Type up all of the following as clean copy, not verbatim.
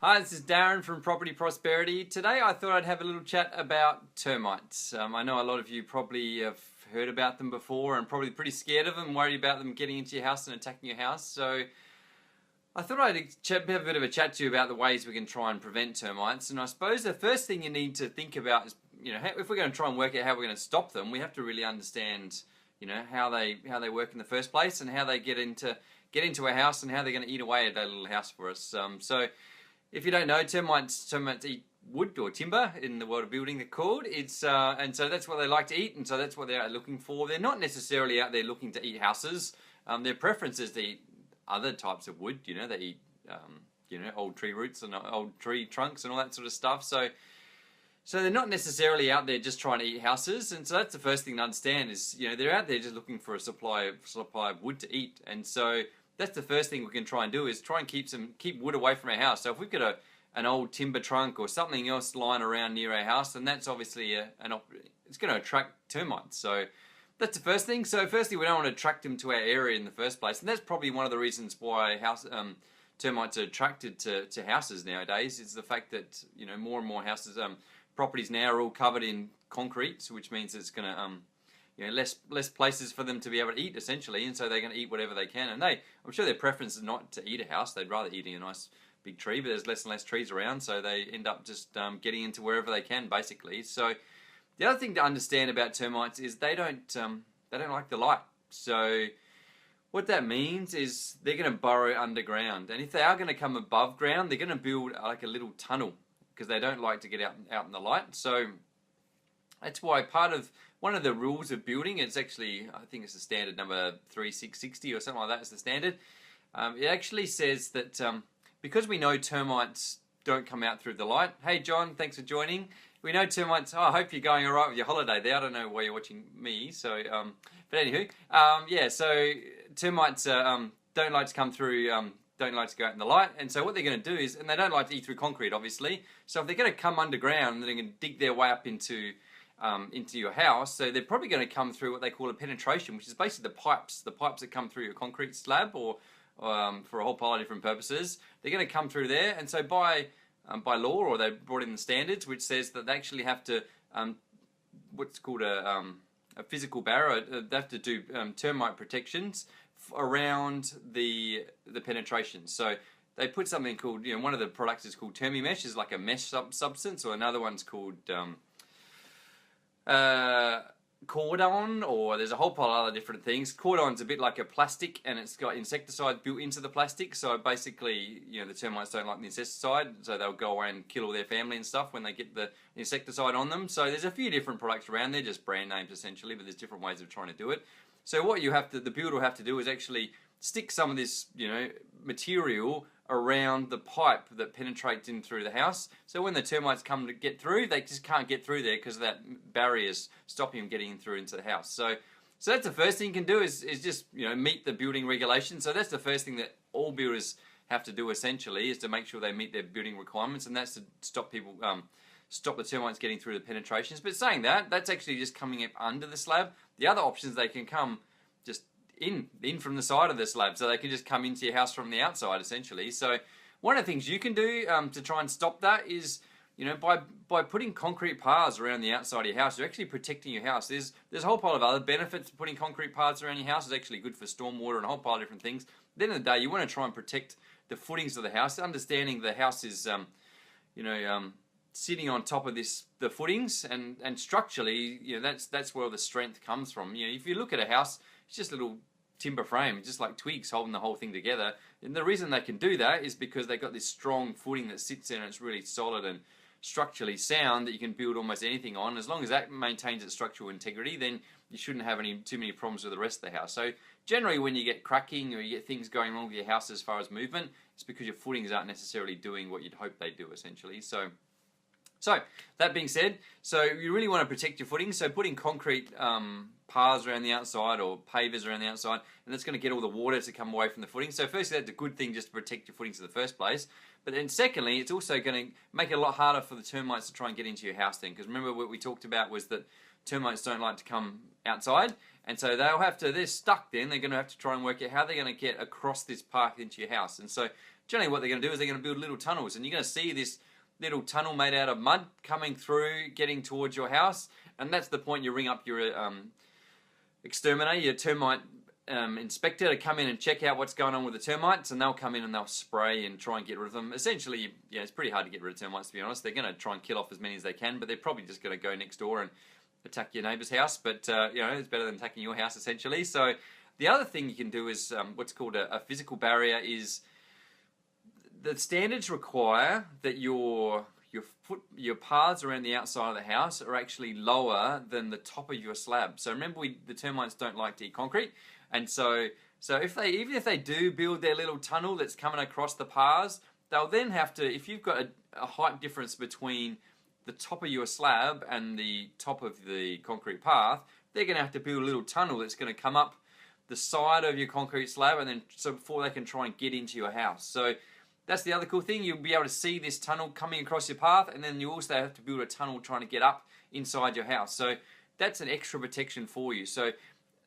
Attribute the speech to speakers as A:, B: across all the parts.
A: Hi, this is Darren from Property Prosperity. Today I thought I'd have a little chat about termites. I know a lot of you probably have heard about them before and probably pretty scared of them, worried about them getting into your house and attacking your house. So I thought I'd have a bit of a chat to you about the ways we can try and prevent termites. And I suppose the first thing you need to think about is, if we're going to try and work out how we're going to stop them, we have to really understand, how they work in the first place and how they get into a house and how they're going to eat away at that little house for us. So if you don't know, termites eat wood or timber in the world of building, they're called. And so that's what they like to eat, and so that's what they're looking for. They're not necessarily out there looking to eat houses. Their preference is to eat other types of wood. They eat, old tree roots and old tree trunks and all that sort of stuff. So they're not necessarily out there just trying to eat houses, and so that's the first thing to understand is, they're out there just looking for a supply of wood to eat, and so that's the first thing we can try and do is try and keep wood away from our house. So if we've got an old timber trunk or something else lying around near our house, then that's obviously it's going to attract termites. So that's the first thing. So firstly, we don't want to attract them to our area in the first place, and that's probably one of the reasons why termites are attracted to houses nowadays. Is the fact that more and more houses, properties now are all covered in concrete, which means it's going to less places for them to be able to eat, essentially, and so they're going to eat whatever they can. And I'm sure their preference is not to eat a house; they'd rather eat a nice big tree. But there's less and less trees around, so they end up just getting into wherever they can, basically. So the other thing to understand about termites is they don't like the light. So what that means is they're going to burrow underground, and if they are going to come above ground, they're going to build like a little tunnel because they don't like to get out in the light. So that's why one of the rules of building, it's actually, I think it's the standard number 3660 or something like that is the standard. It actually says that because we know termites don't come out through the light. Hey John, thanks for joining. We know termites, I hope you're going alright with your holiday there. I don't know why you're watching me, so, but anywho, so termites don't like to come through, don't like to go out in the light, and so what they're going to do is, and they don't like to eat through concrete, obviously, so if they're going to come underground, they're going to dig their way up into your house, so they're probably going to come through what they call a penetration, which is basically the pipes that come through your concrete slab, or for a whole pile of different purposes. They're going to come through there, and so by law, or they brought in the standards, which says that they actually have to what's called a physical barrier. They have to do termite protections around the penetration. So they put something called, one of the products is called Termimesh, is like a mesh substance, or another one's called cordon, or there's a whole pile of other different things. Cordon's a bit like a plastic, and it's got insecticide built into the plastic, so basically, the termites don't like the insecticide, so they'll go away and kill all their family and stuff when they get the insecticide on them. So there's a few different products around there, just brand names essentially, but there's different ways of trying to do it. So what the builder will have to do is actually stick some of this, material around the pipe that penetrates in through the house. So when the termites come to get through, they just can't get through there because that barrier's stopping them getting through into the house. So that's the first thing you can do is just meet the building regulations. So that's the first thing that all builders have to do essentially, is to make sure they meet their building requirements, and that's to stop the termites getting through the penetrations. But saying that, that's actually just coming up under the slab. The other options, they can come just in from the side of the slab, so they can just come into your house from the outside essentially. So one of the things you can do to try and stop that is, by putting concrete paths around the outside of your house, you're actually protecting your house. There's a whole pile of other benefits to putting concrete paths around your house. It's actually good for stormwater and a whole pile of different things. At the end of the day, you want to try and protect the footings of the house, understanding the house is sitting on top of the footings, and structurally, that's where the strength comes from. If you look at a house, it's just a little timber frame, just like twigs holding the whole thing together. And the reason they can do that is because they've got this strong footing that sits in, and it's really solid and structurally sound that you can build almost anything on. As long as that maintains its structural integrity, then you shouldn't have too many problems with the rest of the house. So generally, when you get cracking or you get things going wrong with your house as far as movement, it's because your footings aren't necessarily doing what you'd hope they do essentially. So that being said, so you really want to protect your footing. So putting concrete paths around the outside or pavers around the outside, and that's going to get all the water to come away from the footing. So firstly, that's a good thing just to protect your footings in the first place. But then secondly, it's also going to make it a lot harder for the termites to try and get into your house then. Because remember what we talked about was that termites don't like to come outside, and so they're stuck then. They're going to have to try and work out how they're going to get across this path into your house. And so generally what they're going to do is they're going to build little tunnels, and you're going to see this little tunnel made out of mud coming through, getting towards your house, and that's the point you ring up your exterminator, your termite inspector, to come in and check out what's going on with the termites, and they'll come in and they'll spray and try and get rid of them. Essentially, yeah, it's pretty hard to get rid of termites, to be honest. They're going to try and kill off as many as they can, but they're probably just going to go next door and attack your neighbour's house. But you know, it's better than attacking your house, essentially. So the other thing you can do is what's called a physical barrier. Is the standards require that your paths around the outside of the house are actually lower than the top of your slab. So remember, the termites don't like to eat concrete, and so even if they do build their little tunnel that's coming across the paths, they'll then have to, if you've got a height difference between the top of your slab and the top of the concrete path, they're going to have to build a little tunnel that's going to come up the side of your concrete slab, and then so before they can try and get into your house. So that's the other cool thing. You'll be able to see this tunnel coming across your path, and then you also have to build a tunnel trying to get up inside your house. So that's an extra protection for you. So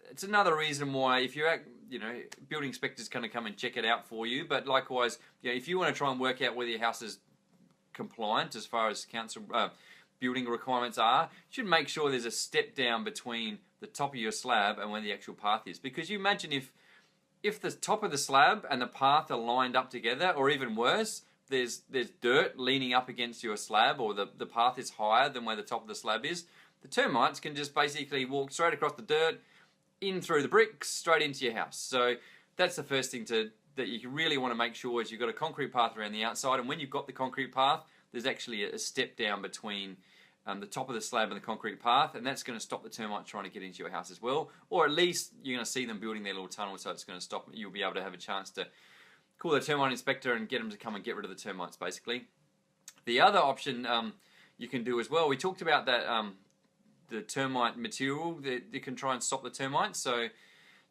A: it's another reason why, if you're at, you know, building inspectors going to come and check it out for you. But likewise, you know, if you want to try and work out whether your house is compliant as far as council building requirements are, you should make sure there's a step down between the top of your slab and where the actual path is. Because you imagine if the top of the slab and the path are lined up together, or even worse, there's dirt leaning up against your slab, or the path is higher than where the top of the slab is, the termites can just basically walk straight across the dirt, in through the bricks, straight into your house. So that's the first thing that you really want to make sure is you've got a concrete path around the outside, and when you've got the concrete path, there's actually a step down between the top of the slab and the concrete path, and that's going to stop the termites trying to get into your house as well. Or at least you're going to see them building their little tunnel, so it's going to stop. You'll be able to have a chance to call the termite inspector and get them to come and get rid of the termites, basically. The other option you can do as well, we talked about that the termite material that you can try and stop the termites. So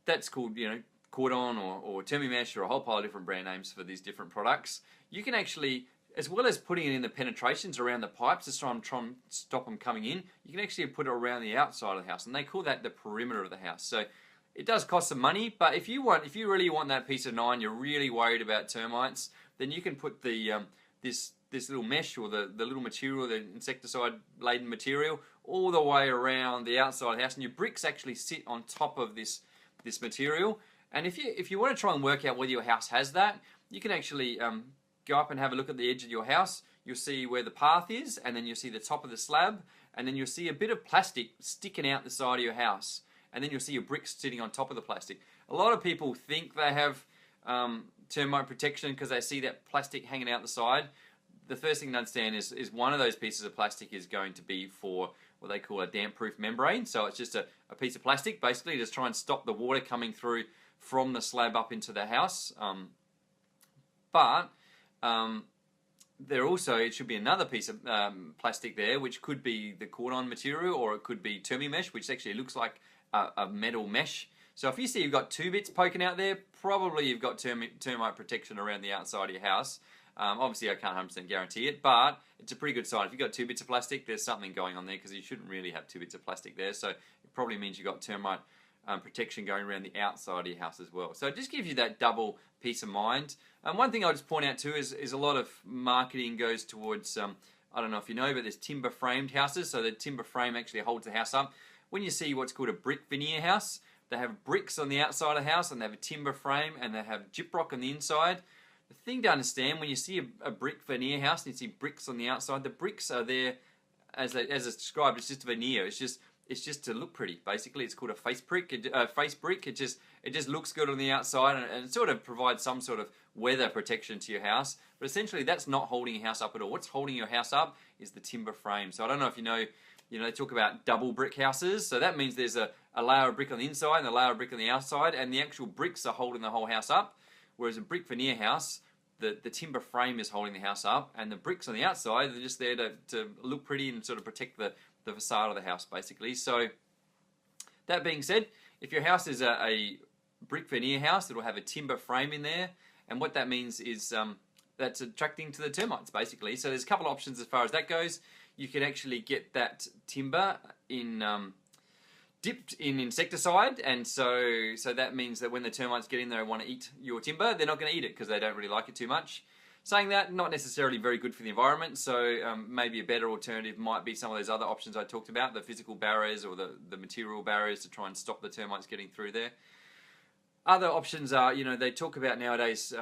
A: that's called, you know, cordon or termimesh, or a whole pile of different brand names for these different products. You can actually, as well as putting it in the penetrations around the pipes to try and stop them coming in, you can actually put it around the outside of the house, and they call that the perimeter of the house. So it does cost some money, but if you really want that peace of mind, you're really worried about termites, then you can put the this little mesh, or the little material, the insecticide laden material, all the way around the outside of the house, and your bricks actually sit on top of this material. And if you want to try and work out whether your house has that, you can actually go up and have a look at the edge of your house. You'll see where the path is, and then you'll see the top of the slab, and then you'll see a bit of plastic sticking out the side of your house, and then you'll see your bricks sitting on top of the plastic. A lot of people think they have termite protection because they see that plastic hanging out the side. The first thing to understand is one of those pieces of plastic is going to be for what they call a damp-proof membrane. So it's just a piece of plastic, basically, to try and stop the water coming through from the slab up into the house. There also, it should be another piece of plastic there, which could be the cordon material, or it could be termimesh, which actually looks like a metal mesh. So if you see you've got two bits poking out there, probably you've got termite protection around the outside of your house. Obviously, I can't 100% guarantee it, but it's a pretty good sign. If you've got two bits of plastic, there's something going on there, because you shouldn't really have two bits of plastic there. So it probably means you've got termite protection going around the outside of your house as well. So it just gives you that double peace of mind. One thing I'll just point out too is a lot of marketing goes towards, I don't know if you know, but there's timber framed houses. So the timber frame actually holds the house up. When you see what's called a brick veneer house, they have bricks on the outside of the house, and they have a timber frame, and they have gyprock on the inside. The thing to understand, when you see a brick veneer house and you see bricks on the outside, the bricks are there, as it's described, it's just a veneer. It's just to look pretty. Basically, it's called a face brick. It just looks good on the outside, and it sort of provides some sort of weather protection to your house. But essentially, that's not holding your house up at all. What's holding your house up is the timber frame. So I don't know if you know, they talk about double brick houses. So that means there's a layer of brick on the inside and a layer of brick on the outside, and the actual bricks are holding the whole house up. Whereas a brick veneer house, the timber frame is holding the house up, and the bricks on the outside are just there to look pretty and sort of protect the facade of the house, basically. So that being said, if your house is a brick veneer house, it'll have a timber frame in there, and what that means is that's attracting to the termites, basically. So there's a couple of options as far as that goes. You can actually get that timber in dipped in insecticide, and so that means that when the termites get in there and want to eat your timber, they're not going to eat it because they don't really like it too much. Saying that, not necessarily very good for the environment, so maybe a better alternative might be some of those other options I talked about, the physical barriers or the material barriers to try and stop the termites getting through there. Other options are, they talk about nowadays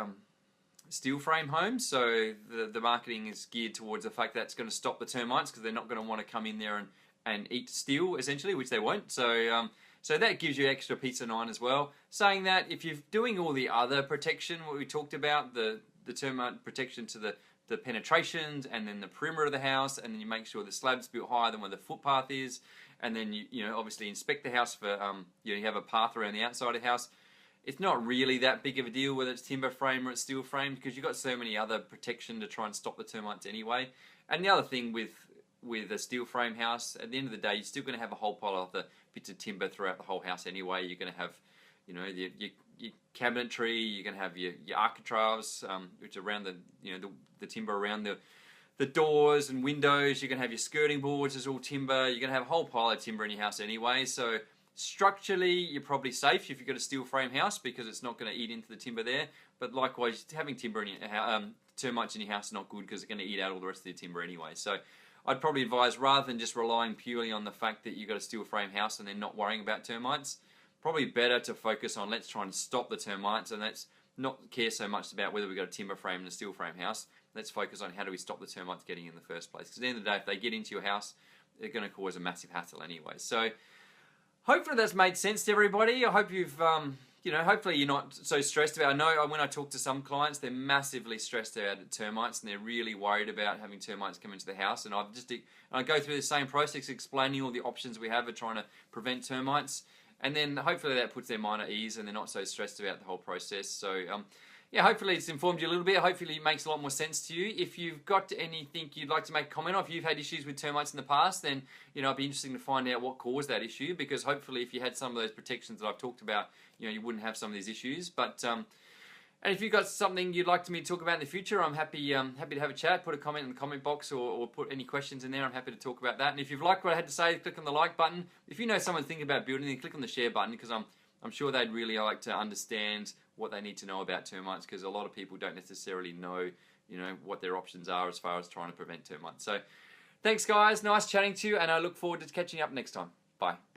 A: steel frame homes, so the marketing is geared towards the fact that it's going to stop the termites because they're not going to want to come in there and eat steel, essentially, which they won't. So that gives you extra peace of mind as well. Saying that, if you're doing all the other protection, what we talked about, the termite protection to the penetrations and then the perimeter of the house, and then you make sure the slab's built higher than where the footpath is, and then you obviously inspect the house for you have a path around the outside of the house. It's not really that big of a deal whether it's timber frame or it's steel frame because you've got so many other protection to try and stop the termites anyway. And the other thing with a steel frame house, at the end of the day, you're still going to have a whole pile of the bits of timber throughout the whole house anyway. You're going to have, your cabinetry. You're going to have your architraves, which are around the timber around the doors and windows. You're going to have your skirting boards as all timber. You're going to have a whole pile of timber in your house anyway. So structurally, you're probably safe if you've got a steel frame house because it's not going to eat into the timber there. But likewise, having timber in your termites in your house is not good because it's going to eat out all the rest of the timber anyway. So I'd probably advise, rather than just relying purely on the fact that you've got a steel frame house and then not worrying about termites, probably better to focus on let's try and stop the termites and let's not care so much about whether we've got a timber frame and a steel frame house. Let's focus on how do we stop the termites getting in the first place. Because at the end of the day, if they get into your house, they're going to cause a massive hassle anyway. So hopefully that's made sense to everybody. I hope you've, hopefully you're not so stressed about it. I know when I talk to some clients, they're massively stressed out at termites and they're really worried about having termites come into the house. And I go through the same process explaining all the options we have of trying to prevent termites. And then hopefully that puts their mind at ease and they're not so stressed about the whole process. So hopefully it's informed you a little bit. Hopefully it makes a lot more sense to you. If you've got anything you'd like to make a comment on, if you've had issues with termites in the past, then it'd be interesting to find out what caused that issue, because hopefully if you had some of those protections that I've talked about, you wouldn't have some of these issues. But and if you've got something you'd like me to talk about in the future, I'm happy to have a chat. Put a comment in the comment box or put any questions in there. I'm happy to talk about that. And if you've liked what I had to say, click on the like button. If you know someone's thinking about building, then click on the share button, because I'm sure they'd really like to understand what they need to know about termites, because a lot of people don't necessarily know, what their options are as far as trying to prevent termites. So thanks guys, nice chatting to you, and I look forward to catching up next time. Bye.